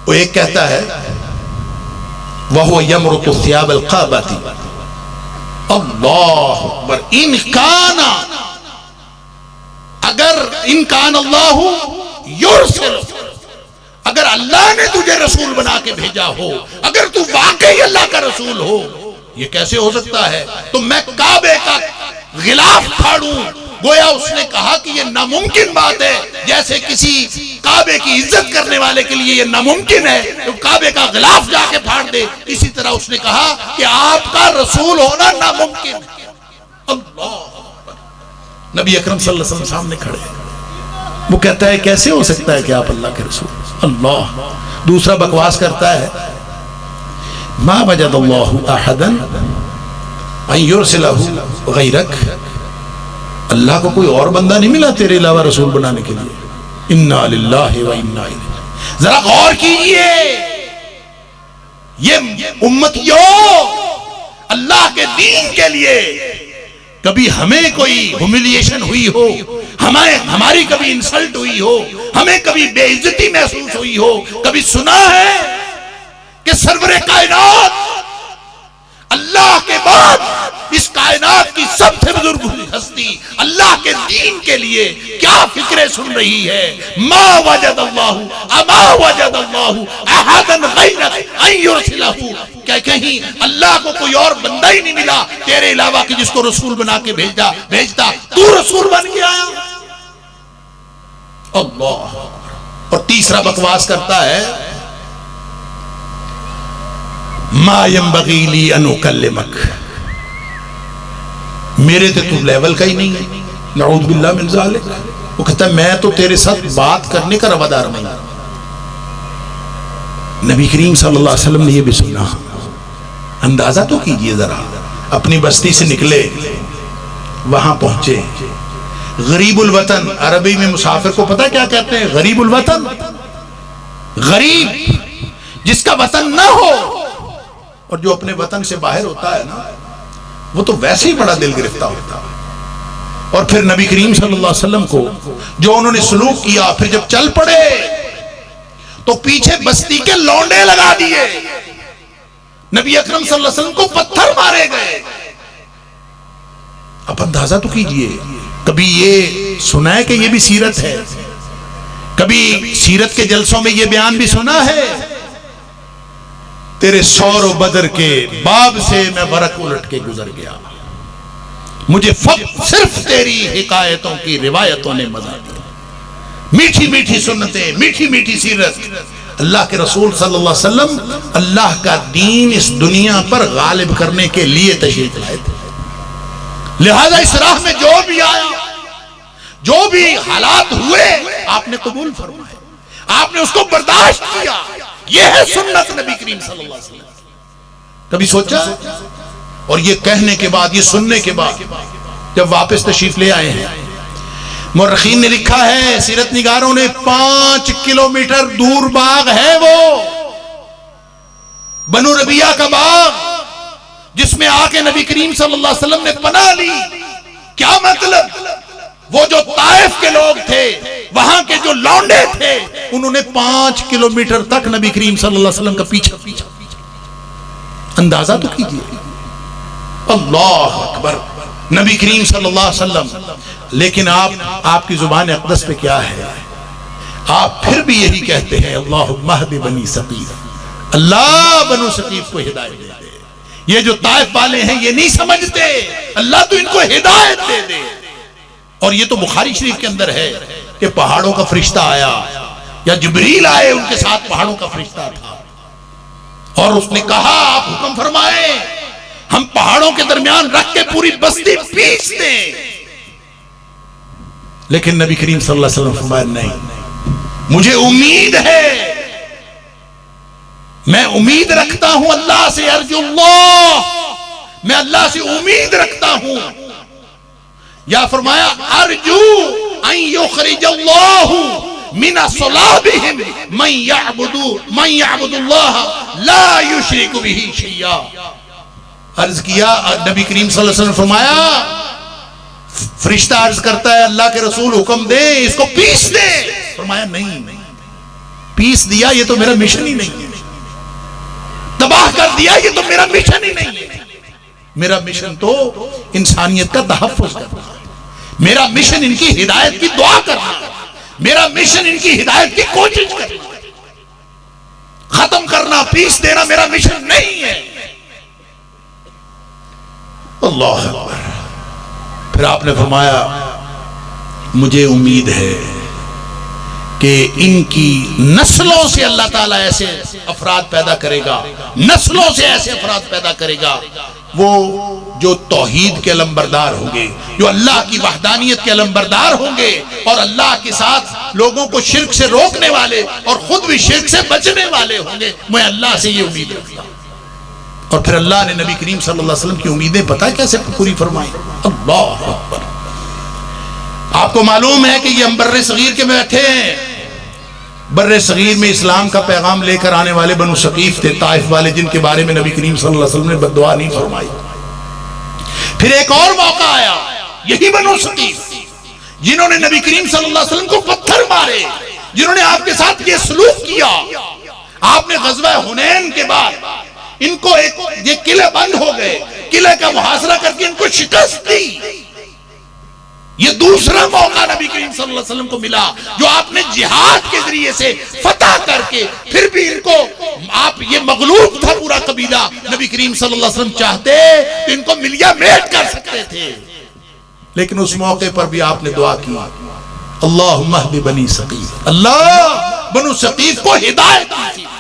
वो एक कहता है वह यमरुतु सियाब अल-काबती, अल्लाह अकबर, इनकाना, अगर इनकान अल्लाहु युरसिलु, अगर अल्लाह ने तुझे रसूल बना के भेजा हो, अगर तू वाकई अल्लाह का रसूल हो, ये कैसे हो सकता है, तो मैं काबे का गिलाफ फाड़ूं। गोया उसने कहा कि ये नामुमकिन बात है, जैसे किसी काबे की इज्जत करने वाले के लिए ये नामुमकिन है तो काबे का गिलाफ जाके फाड़ दे। इसी तरह उसने कहा कि आपका रसूल होना नामुमकिन है। अल्लाह। नबी अकरम सल्लल्लाहु अलैहि वसल्लम सामने खड़े, वो कहता है कैसे हो सकता है कि आप अल्लाह के रसूल? अल्लाह। दूसरा बकवास करता है, मा वजदल्लाहु अहदन अन युरसिलहु गैरक, अल्लाह को कोई और बंदा नहीं मिला तेरे अलावा रसूल बनाने के लिए। इन्ना लिल्लाहि व इन्ना इलैहि। जरा गौर कीजिए, ये उम्मतियों, अल्लाह के दीन के लिए कभी हमें कोई ह्यूमिलिएशन हुई हो, हमारी कभी इंसल्ट हुई हो, हमें कभी बेइज्जती महसूस हुई हो, कभी सुना है कि सरवरे कायनात अल्लाह के बाद इस कायनात की सबसे बुजुर्ग हस्ती अल्लाह के दीन के लिए क्या फिक्रें सुन रही है? मा वजदल्लाहु अमा वजदल्लाहु अहदन गैरक अन युरसिलहु, क्या कहीं अल्लाह को कोई और बंदा ही नहीं मिला तेरे अलावा कि जिसको रसूल बना के भेजता तू रसूल बन के आया। अल्लाह। और तीसरा बकवास करता है, मा यंबगी ली अन उकल्लिमक, मेरे तो तू लेवल का ही नहीं है। नऊज़ बिल्लाह मिन ज़ालिक। वो कहता है मैं तो तेरे साथ बात करने का रवादार नहीं। नबी करीम सल्लल्लाहु अलैहि वसल्लम ने यह भी सुना। अंदाजा तो कीजिए जरा, अपनी बस्ती से निकले, वहां पहुंचे, गरीबुल वतन, अरबी में मुसाफिर को पता क्या कहते हैं? गरीबुल वतन। गरीब जिसका वतन ना हो, और जो अपने वतन से बाहर होता है ना, वो तो वैसे ही बड़ा दिल गिरफ्तार होता है। और फिर नबी करीम सल्लल्लाहु अलैहि वसल्लम को जो उन्होंने सलूक किया, फिर जब चल पड़े तो पीछे बस्ती के लौंडे लगा दिए, नबी अकरम सल्लल्लाहु अलैहि वसल्लम को पत्थर मारे गए। अब अंदाजा तो कीजिए, कभी ये सुना है कि ये भी सीरत है? कभी सीरत के जलसों में ये बयान भी सुना है? तेरे सौर बदर के बाब से मैं बरक उलट के गुजर गया, मुझे सिर्फ तेरी हिकायतों की रिवायतों ने मजा दिया। मीठी मीठी सुन्नतें, मीठी मीठी सीरत। अल्लाह के रसूल सल्लल्लाहु अलैहि वसल्लम अल्लाह का दीन इस दुनिया पर गालिब करने के लिए तशरीफ लाए थे। लिहाजा इस राह में जो भी आया, जो भी हालात हुए, आपने कबूल फरमाए, आपने उसको बर्दाश्त किया। यह है सुन्नत नबी करीम सल्लल्लाहु अलैहि वसल्लम। कभी सोचा? और ये कहने के बाद, ये सुनने के बाद जब वापस तशरीफ ले आए हैं, मुर्रखीन ने लिखा है, सीरत निगारों ने, 5 किलोमीटर दूर बाग है वो, बनु रबिया का बाग, जिसमें आके नबी करीम सल्लल्लाहु अलैहि वसल्लम ने पनाह ली। क्या मतलब? वो जो ताइफ के लोग थे, वहां के जो लौंडे थे, उन्होंने 5 किलोमीटर तक नबी करीम सल्लल्लाहु अलैहि वसल्लम का पीछा। अंदाजा तो कीजिए। अल्लाह अकबर, नबी करीम सल्लल्लाहु अलैहि वसल्लम। लेकिन आपकी जुबान अक़दस पे क्या है? आप फिर भी यही कहते हैं, अल्लाहुम्मा हदी बनी सकीफ, अल्लाह बनु सकीफ को हिदायत दे दे। ये जो ताइफ वाले हैं ये नहीं समझते, अल्लाह तो इनको हिदायत दे दे। और ये तो बुखारी शरीफ के अंदर है कि पहाड़ों का फरिश्ता आया, या जिब्रील आए, उनके साथ पहाड़ों का फरिश्ता था, और उसने कहा आप हुक्म फरमाए, हम पहाड़ों के दरमियान रख के पूरी बस्ती पीस दें। लेकिन नबी करीम सल्लल्लाहु अलैहि वसल्लम फरमाया नहीं, मुझे उम्मीद है, मैं उम्मीद रखता हूं अल्लाह से, अर्जुल्लाह, मैं अल्लाह से उम्मीद रखता हूं। या फरमाया अर्जू अन युखरिजल्लाहु मिना सलाबिहिम मन यअबुदुल्लाह ला युशरिकु बिही शैया। अर्ज किया, नबी करीम सल्लल्लाहु अलैहि वसल्लम फरमाया, फरिश्ता अर्ज करता है, अल्लाह के रसूल हुक्म दे, इसको पीस दे। फरमाया नहीं, पीस दिया ये तो मेरा मिशन ही नहीं है, तबाह कर दिया ये तो मेरा मिशन ही नहीं है। मेरा मिशन तो इंसानियत का तहफ़्फ़ुज़ करना, मेरा मिशन इनकी हिदायत की दुआ करना, मेरा मिशन इनकी हिदायत की कोशिश करना, खत्म करना, पीस देना मेरा मिशन नहीं है। अल्लाह अकबर। फिर आपने फरमाया, मुझे उम्मीद है कि इनकी नस्लों से अल्लाह ताला ऐसे अफराद पैदा करेगा, नस्लों से ऐसे अफराद पैदा करेगा, वो जो तौहीद के अलंबरदार होंगे, जो अल्लाह की वहदानियत के अलंबरदार होंगे, और अल्लाह के साथ लोगों को शिर्क से रोकने वाले और खुद भी शिर्क से बचने वाले होंगे। मैं अल्लाह से ये उम्मीद रखता हूं। और फिर अल्लाह ने नबी करीम सल्लल्लाहु अलैहि वसल्लम की उम्मीदें पता है कैसे पूरी फरमाई? अल्लाह अकबर। आपको मालूम है कि ये हम बर्रे सगीर के बैठे हैं। बर्रे सगीर में इस्लाम का पैगाम लेकर आने वाले बनु सकीफ थे, ताइफ वाले, जिनके बारे में नबी करीम सल्लल्लाहु अलैहि वसल्लम ने बद्दुआ नहीं फरमाई। फिर एक और मौका आया, यही बनु सकीफ जिन्होंने नबी करीम सल्लल्लाहु अलैहि वसल्लम को पत्थर मारे, जिन्होंने आपके साथ ये सलूक किया। आपने गज़वा हुनैन के बाद इनको ये किले बंद हो गए, किले का मुहासरा करके इनको शिकस्त दी। ये दूसरा मौका नबी करीम सल्लल्लाहु अलैहि वसल्लम को मिला, जो आपने जिहाद के जरिए से फतह करके फिर भी इनको, आप ये मगलूब था पूरा कबीला, नबी करीम सल्लल्लाहु अलैहि वसल्लम चाहते तो इनको मिलिया मेट कर सकते थे। लेकिन उस मौके पर भी आपने दुआ की, अल्लाहुम्मा हदी बनी सकीफ, अल्लाह बनु सकीफ को हिदायत नसीब फरमा।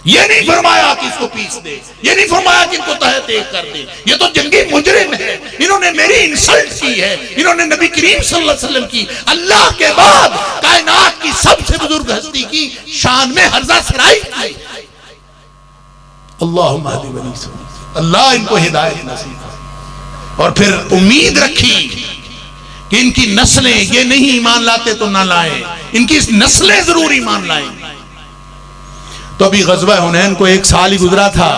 ये नहीं फरमाया कि इसको पीस दे, ये नहीं फरमाया कि इनको तहे तेग कर दे, ये तो जंगी मुजरिम है, इन्होंने मेरी इंसल्ट की है, इन्होंने नबी करीम सल्लल्लाहु अलैहि वसल्लम की, अल्लाह के बाद कायनात की सबसे बुजुर्ग हस्ती की शान में हर्जा सराई की। अल्लाहुम्मा हदी बनी सकीफ, अल्लाह इनको हिदायत नसीब। और फिर उम्मीद रखी कि इनकी नस्लें, ये नहीं ईमान लाते तो ना लाए, इनकी नस्लें जरूर ईमान लाएं। तो अभी गज़वा हुनैन को 1 साल ही गुजरा था।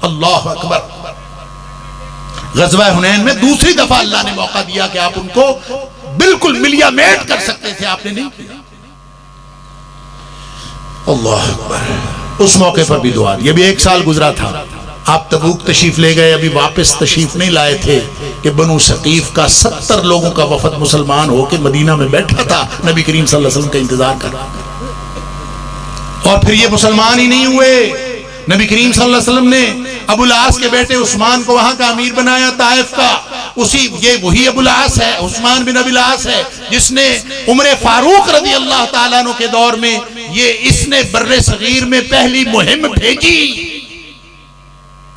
अल्लाह अकबर। गज़वा हुनैन में दूसरी दफा अल्लाह ने मौका दिया कि आप उनको बिल्कुल मिलिया मेट कर सकते थे, आपने नहीं किया। अल्लाह अकबर। उस मौके पर भी दुआ, ये भी 1 साल गुजरा था। आप तबूक तशरीफ ले गए, अभी वापस तशरीफ नहीं लाए थे कि बनु सकीफ का 70 लोगों का वफद मुसलमान होकर मदीना में बैठा था, नबी करीम सल्लल्लाहु अलैहि वसल्लम का इंतजार कर रहा था। और फिर ये मुसलमान ही नहीं हुए, नबी करीम सल्लल्लाहु अलैहि वसल्लम ने अबुल आस के बेटे उस्मान को वहां का अमीर बनाया ताइफ का। ये वही अबुल आस है, उस्मान बिन अबुल आस है, जिसने उमर फारूक रज़ी अल्लाह ताला अन्हु के दौर में इसने बर्रे सगीर में पहली मुहिम भेजी।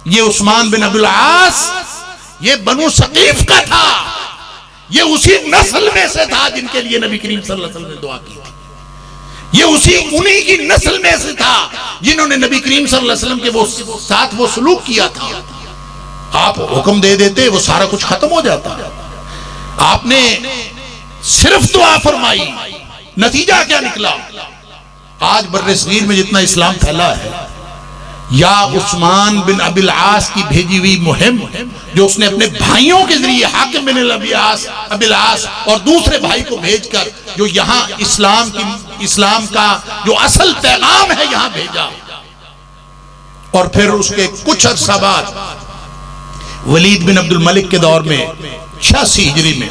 ये उस्मान बिन अबुल आस ये बनु सकीफ का था, ये उसी नस्ल में से था जिनके लिए नबी करीम सल्लल्लाहु अलैहि वसल्लम ने दुआ की थी। ये उन्हीं की नस्ल में से था जिन्होंने नबी करीम सल्लल्लाहु अलैहि वसल्लम के साथ वो सलूक किया था। आप हुक्म दे देते, वो सारा कुछ खत्म हो जाता। आपने सिर्फ दुआ फरमाई, नतीजा क्या निकला? आज बर्रे सगीर में जितना इस्लाम फैला है, या उस्मान बिन अबिल आस की भेजी हुई मुहिम, जो उसने अपने भाइयों के जरिए हाकिम बिन अबिल आस और दूसरे भाई को भेजकर जो यहाँ इस्लाम का जो असल पैगाम है यहाँ भेजा। और फिर उसके कुछ अर्सा बाद वलीद बिन अब्दुल मलिक के दौर में 86 हिजरी में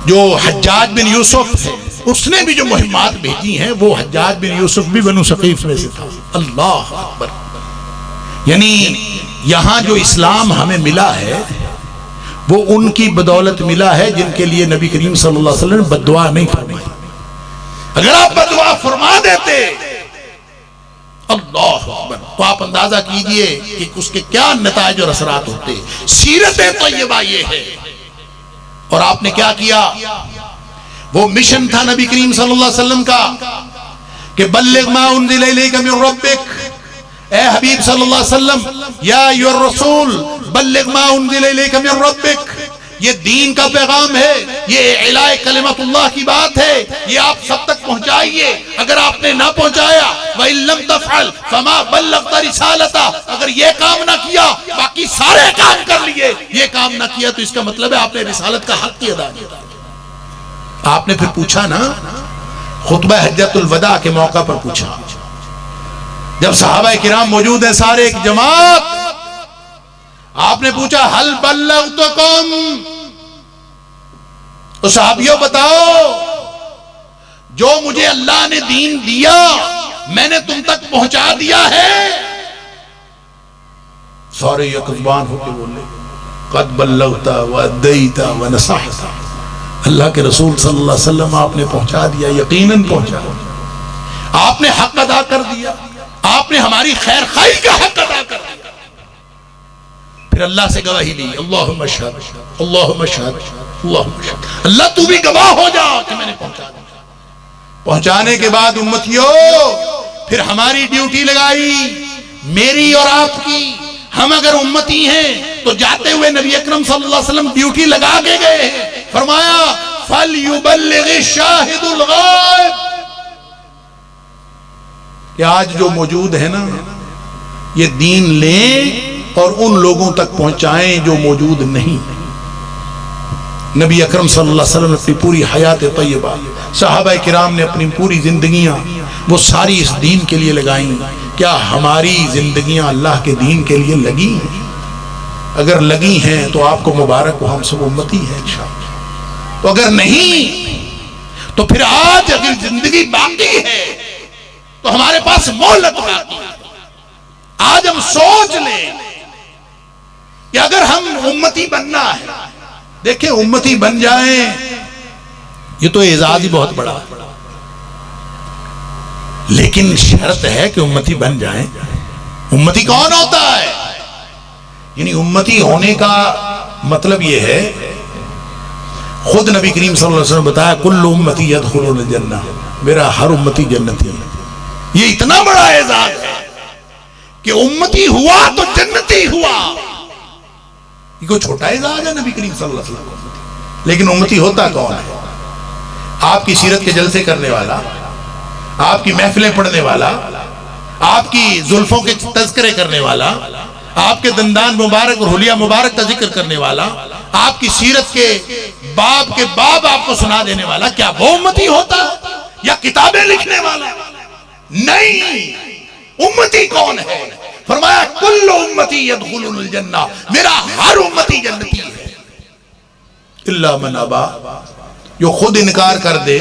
जो हज्जाज बिन यूसुफ है, उसने भी जो मुहिम्मात भेजी हैं, वो हज्जाज बिन यूसुफ भी बनु सकीफ में से था। अल्लाह अकबर। यानी यहाँ जो इस्लाम हमें मिला है वो उनकी बदौलत मिला है जिनके लिए नबी करीम सल्लल्लाहु अलैहि वसल्लम ने बद्दुआ नहीं फरमाई। अगर आप बद्दुआ फरमा देते, अल्लाह अकबर, तो आप अंदाजा कीजिए कि उसके क्या नताइज और असरात होते। सीरत तय्यबा ये है। और आपने क्या किया? वो मिशन था नबी करीम सल्लल्लाहु अलैहि वसल्लम का कि बल्लिग मा उन्ज़िला इलैका मिन रब्बिक, ए हबीब सल्लल्लाहु अलैहि वसल्लम, या अय्युहर रसूल बल्लिग मा उन्ज़िला इलैका मिन रब्बिक। ये दीन का पैगाम है, ये इलाए कलिमतुल्लाह की बात है, ये आप सब तक पहुंचाइए। अगर आपने ना पहुंचाया, व इल्लम तफ़अल फमा बल्लगता रिसालता, अगर ये काम ना किया बाकी सारे काम कर लिए, ये काम ना किया तो इसका मतलब है आपने रिसालत का हक ही अदा किया। आपने फिर पूछा ना, खुतबा हज्जतुल वदा के मौका पर पूछा, जब सहाबा किराम मौजूद है सारे एक जमात, आपने पूछा हल बल्लगतुकुम, तो सहाबियों बताओ, जो मुझे अल्लाह ने दीन दिया मैंने तुम तक पहुंचा दिया है? सारे यकजुबान होके बोले कद बल्लगता व अद्दैता व नसहता। अल्लाह के रसूल सल्लल्लाहु अलैहि वसल्लम आपने पहुंचा दिया, यकीनन पहुंचा, आपने हक अदा कर दिया, आपने हमारी खैर खाई का हक अदा कर दिया। फिर फिर अल्लाह से गवाही ली, अल्लाहुम्मा शहद, अल्लाहुम्मा शहद, अल्लाहुम्मा शहद, अल्लाह तू भी गवाह हो जा कि मैंने पहुंचा दिया। पहुंचाने के बाद उम्मतियों फिर हमारी ड्यूटी लगाई, मेरी और आपकी। हम अगर उम्मती हैं तो जाते हुए नबी अकरम सल्लल्लाहु अलैहि वसल्लम ड्यूटी लगा के गए, फरमाया फल युबल्लिग शाहिदुल गायब, कि आज जो मौजूद है ना ये दीन लें और उन लोगों तक पहुंचाएं जो मौजूद नहीं। नबी अकरम सल्लल्लाहु अलैहि वसल्लम ने अपनी पूरी हयात तय्यबा, सहाबा किराम ने अपनी पूरी जिंदगियां वो सारी इस दीन के लिए लगाई। क्या हमारी जिंदगियां अल्लाह के दीन के लिए लगी हैं? अगर लगी हैं तो आपको मुबारक हो, हम सब उम्मती हैं इंशाअल्लाह। तो अगर नहीं तो फिर आज अगर जिंदगी बाकी है तो हमारे पास मोहलत बाकी है। आज हम सोच लें कि अगर हम उम्मती बनना है, देखिए उम्मती बन जाएं ये तो एजाज ही बहुत बड़ा है, लेकिन शर्त है कि उम्मती बन जाएं। उम्मती कौन होता है? यानी उम्मती होने का मतलब यह है, खुद नबी करीम सल्लल्लाहु अलैहि वसल्लम बताया कुल्लु उम्मती यदखुलुल जन्नह, मेरा हर उम्मती जन्नती है। ये इतना बड़ा एजाज है कि उम्मती हुआ तो जन्नती हुआ। ये कोई छोटा एजाज है नबी करीम सल्लल्लाहु अलैहि वसल्लम। लेकिन उम्मती होता कौन है? आपकी सीरत के जलसे करने वाला, आपकी महफिलें पढ़ने वाला, आपकी जुल्फों के तज़किरे करने वाला, आपके दंदान मुबारक और हुलिया मुबारक का जिक्र करने वाला, आपकी सीरत के बाब आपको सुना देने वाला, क्या वो उम्मती होता है? या किताबें लिखने वाला? नहीं, उम्मती कौन है? फरमाया कुल्लु उम्मती यदखुलुल जन्नह, मेरा हर उम्मती जन्नती है इल्ला मन अबा, जो खुद इनकार कर दे,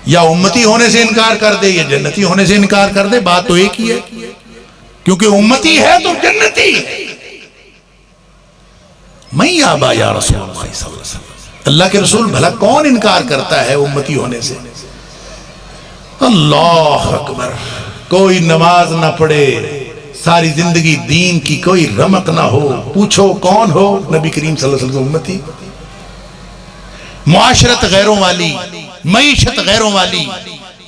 या उम्मती होने से इनकार कर दे या जन्नती होने से इनकार कर दे, बात तो एक ही है, क्योंकि उम्मती है तो जन्नती है। मैं आबा या रसूलुल्लाह सल्लल्लाहु अलैहि वसल्लम, अल्लाह के रसूल भला कौन इनकार करता है उम्मती होने से? अल्लाह अकबर। कोई नमाज ना पढ़े, सारी जिंदगी दीन की कोई रमक ना हो, पूछो कौन हो? नबी करीम सल्लल्लाहु अलैहि वसल्लम उम्मती। मुआशरत गैरों वाली, मईशत गैरों वाली,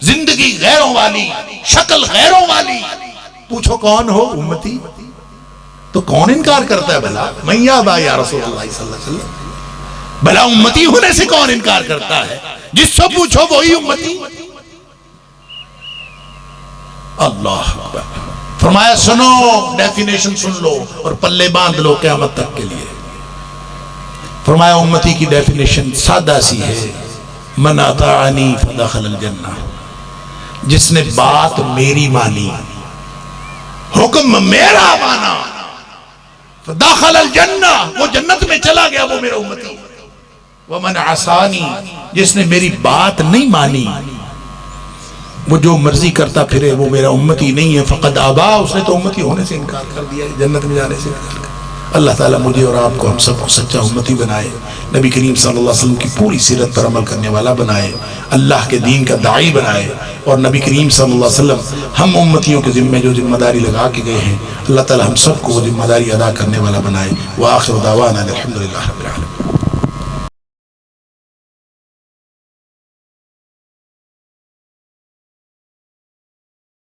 जिंदगी गैरों वाली, शक्ल गैरों वाली, पूछो कौन हो? उम्मती। तो कौन इनकार करता है भला? मैया बा या रसूलुल्लाह सल्लल्लाहु अलैहि वसल्लम, भला उम्मती होने से कौन इनकार करता है? जिससे पूछो वही उम्मती। अल्लाह अकबर। फरमाया सुनो, डेफिनेशन सुन लो और पल्ले बांध लो क़यामत तक के लिए। फरमाया उम्मती की डेफिनेशन सादा सी है, मन अताअनी फदखलल जन्नह, जिसने बात मेरी मानी, हुक्म मेरा माना, फदखलल जन्नह, वो जन्नत में चला गया, वो मेरा उम्मती। व मन असानी, जिसने मेरी बात नहीं मानी, वो जो मर्जी करता फिरे, वो मेरा उम्मती नहीं है। फ़क़द आबा, उसने तो उम्मती होने से इनकार कर दिया, जन्नत में जाने से इनकार कर। अल्लाह ताला मुझे और आपको, हम सबको सच्चा उम्मती बनाए, नबी करीम सल्लल्लाहु अलैहि वसल्लम की पूरी सीरत पर अमल करने वाला बनाए, अल्लाह के दीन का दाई बनाए, और नबी करीम सल्लल्लाहु अलैहि वसल्लम हम उम्मतियों के ज़िम्मे जो जिम्मेदारी लगा के गए हैं, अल्लाह ताला हम सबको वो जिम्मेदारी अदा करने वाला बनाए। व आखिर दावाना अल्हम्दुलिल्लाह रब्बिल आलमीन।